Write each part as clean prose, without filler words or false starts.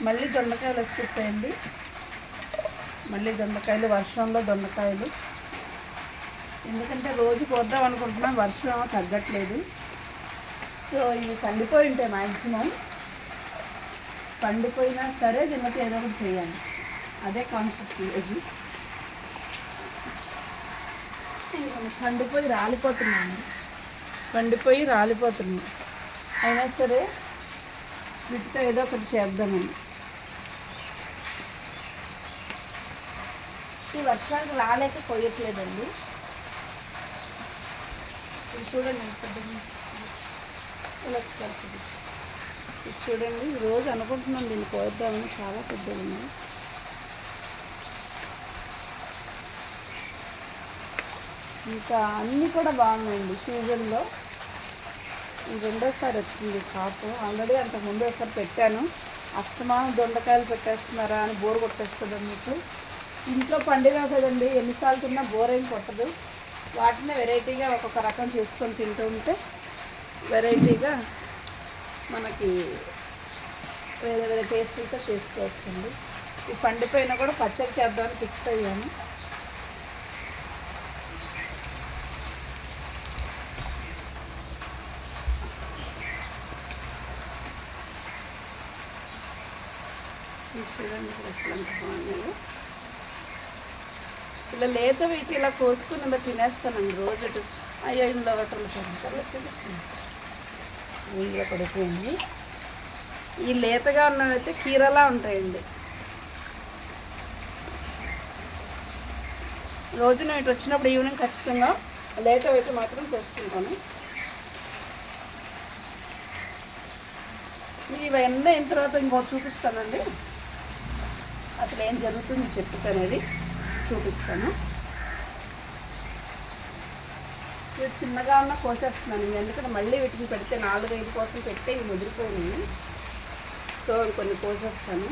మళ్ళీ దొండకాయలు వచ్చేసాయండి. మళ్ళీ దొండకాయలు, వర్షంలో దొండకాయలు. ఎందుకంటే రోజు కోద్దాం అనుకుంటున్నాం, వర్షం తగ్గట్లేదు. సో ఇవి పండిపోయి ఉంటాయి మ్యాక్సిమం. పండిపోయినా సరే దీనికి ఏదో ఒకటి చేయాలి, అదే కాన్సెప్ట్ ఈరోజు. పండిపోయి రాలిపోతున్నాయి, అయినా సరే వీటితో ఏదో ఒకటి చేద్దామని. ఈ వర్షానికి రాలేక కొయ్యట్లేదండి. ఇది చూడండి, ఇది చూడండి. రోజు అనుకుంటున్నాం దీన్ని కోద్దామని, చాలా పెద్దలు ఉన్నాయి. ఇంకా అన్నీ కూడా బాగున్నాయండి సీజన్లో. రెండోసారి వచ్చింది కాపు. ఆల్రెడీ అంతకుముందు ఒకసారి పెట్టాను. అస్తమానం దొండకాయలు పెట్టేస్తున్నారా అని బోర్ కొట్టేస్తుంది మీకు. ఇంట్లో పండినా కదండి, ఎన్నిసార్లు తిన్నా బోర్ ఏం కొట్టదు. వాటిని వెరైటీగా ఒక్కొక్క రకం చేసుకొని తింటూ ఉంటే వెరైటీగా మనకి వేరే వేరే టేస్ట్లతో చేసుకోవచ్చండి. ఈ పండిపోయినా కూడా పచ్చడి చేద్దామని ఫిక్స్ అయ్యాను. చూడండి అసలు ఎంత బాగున్నాయో. ఇలా లేత వీటి ఇలా కోసుకుని ఇలా తినేస్తానండి రోజు. అయ్యో ఇందులో బట్టలు ఇందులో పడిపోయింది. ఈ లేతగా ఉన్నవైతే కీరలా ఉంటాయండి. రోజు నేను ఇటు వచ్చినప్పుడు ఈవినింగ్ ఖచ్చితంగా లేతవైతే మాత్రం కోసుకుంటాను. ఇవన్నీ అయిన తర్వాత ఇంకో చూపిస్తానండి, అసలు ఏం జరుగుతుంది చెట్టుకు అనేది చూపిస్తాను. ఇది చిన్నగా ఉన్న కోసేస్తున్నాను, ఎందుకంటే మళ్ళీ వీటికి పెడితే 4-5 కోసం పెడితే ఇవి ముదిరిపోయినాయి. సో కొన్ని కోసేస్తాను.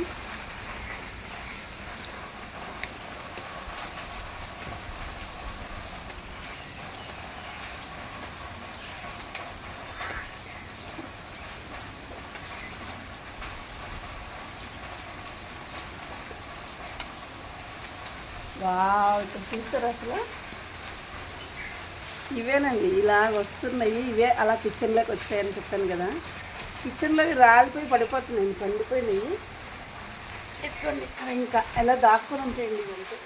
వావ్, ఇక్కడ చూస్తారు అసలు ఇవేనండి ఇలాగ వస్తున్నాయి. ఇవే అలా కిచెన్లోకి వచ్చాయని చెప్పాను కదా. కిచెన్లో రాలిపోయి పడిపోతున్నాయి, పండిపోయినాయి. ఎత్తుకోండి ఇక్కడ ఇంకా ఎలా దాక్కుని ఉంటాయండి. ఇవంటే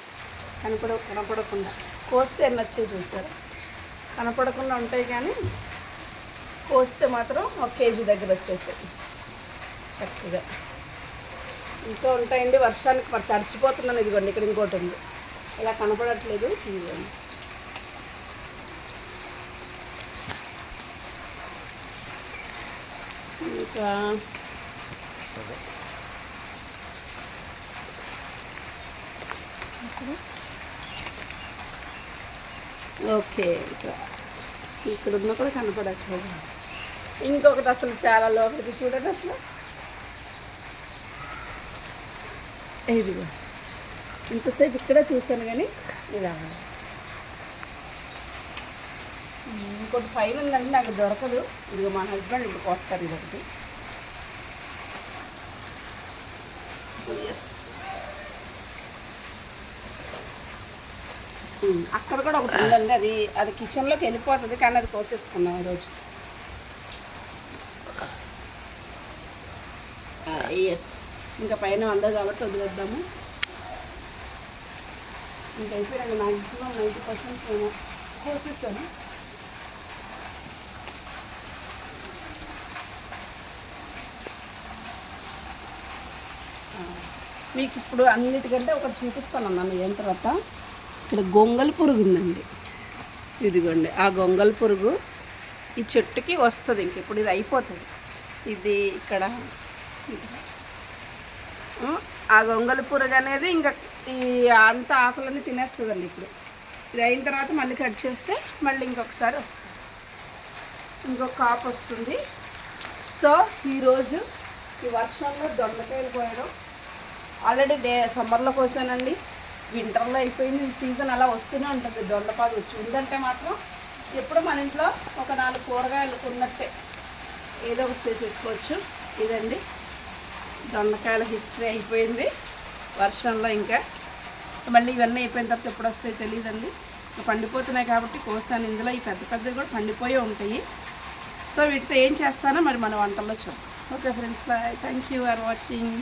కనపడకుండా కోస్తే ఎన్ని వచ్చాయి చూసారు. కనపడకుండా ఉంటాయి కానీ కోస్తే మాత్రం 1 కేజీ దగ్గర వచ్చేసాయి చక్కగా. ఇంకా ఉంటాయండి. వర్షానికి మరి తడిచిపోతున్నాను. ఇదిగోండి ఇక్కడ ఇంకోటి ఉంది, ఇలా కనపడట్లేదు. ఇదిగోండి ఇంకా ఓకే, ఇక్కడ ఉన్న కూడా కనపడట్లేదు. ఇంకొకటి అసలు చాలా లోపలికి చూడండి. అసలు ఇదిగో ఇంతసేపు ఇక్కడే చూశాను కానీ ఇది అవ్వాలి. ఇంకోటి పైన ఉందంటే నాకు దొరకదు. ఇదిగో మా హస్బెండ్ ఇప్పుడు కోస్తారు. ఇది ఒకటి అక్కడ కూడా ఒకటి ఉందండి. అది కిచెన్లోకి వెళ్ళిపోతుంది కానీ అది కోసేసుకున్నాం ఈరోజు. ఎస్, ఇంకా పైన అందదు కాబట్టి వదిలేద్దాము. ఇంకా అయిపోయాక మ్యాక్సిమం 90% నేను కోసేసాను. మీకు ఇప్పుడు అన్నిటికంటే ఒకటి చూపిస్తాను అన్నాను ఏం తర్వాత. ఇక్కడ గొంగళ పురుగు ఉందండి. ఇదిగోండి ఆ గొంగళ పురుగు ఈ చెట్టుకి వస్తుంది. ఇంక ఇప్పుడు ఇది అయిపోతుంది. ఇది ఇక్కడ ఆ గొంగళ పురుగు అనేది ఇంకా ఈ అంత ఆకులన్నీ తినేస్తుందండి. ఇప్పుడు ఇది అయిన తర్వాత మళ్ళీ కట్ చేస్తే మళ్ళీ ఇంకొకసారి వస్తుంది, ఇంకొక కాపు వస్తుంది. సో ఈరోజు ఈ వర్షంలో దొండకాయలు కోయడం ఆల్రెడీ సమ్మర్లో కోసానండి. వింటర్లో అయిపోయింది. సీజన్ అలా వస్తూనే ఉంటుంది. దొండపాదు వచ్చి ఉందంటే మాత్రం ఎప్పుడు మన ఇంట్లో ఒక 4 కూరగాయలు ఉన్నట్టే ఏదో ఒకటి చేసేసుకోవచ్చు. ఇదండి దొండకాయల హిస్టరీ అయిపోయింది వర్షంలో. ఇంకా మళ్ళీ ఇవన్నీ అయిపోయిన తర్వాత ఎప్పుడు వస్తాయో తెలియదండి. పండిపోతున్నాయి కాబట్టి కోసాను. ఇందులో ఈ పెద్ద పెద్దవి కూడా పండిపోయే ఉంటాయి. సో వీటితో ఏం చేస్తానో మరి మన వంటల్లో చూద్దాం. Okay friends, bye. Thank you for watching.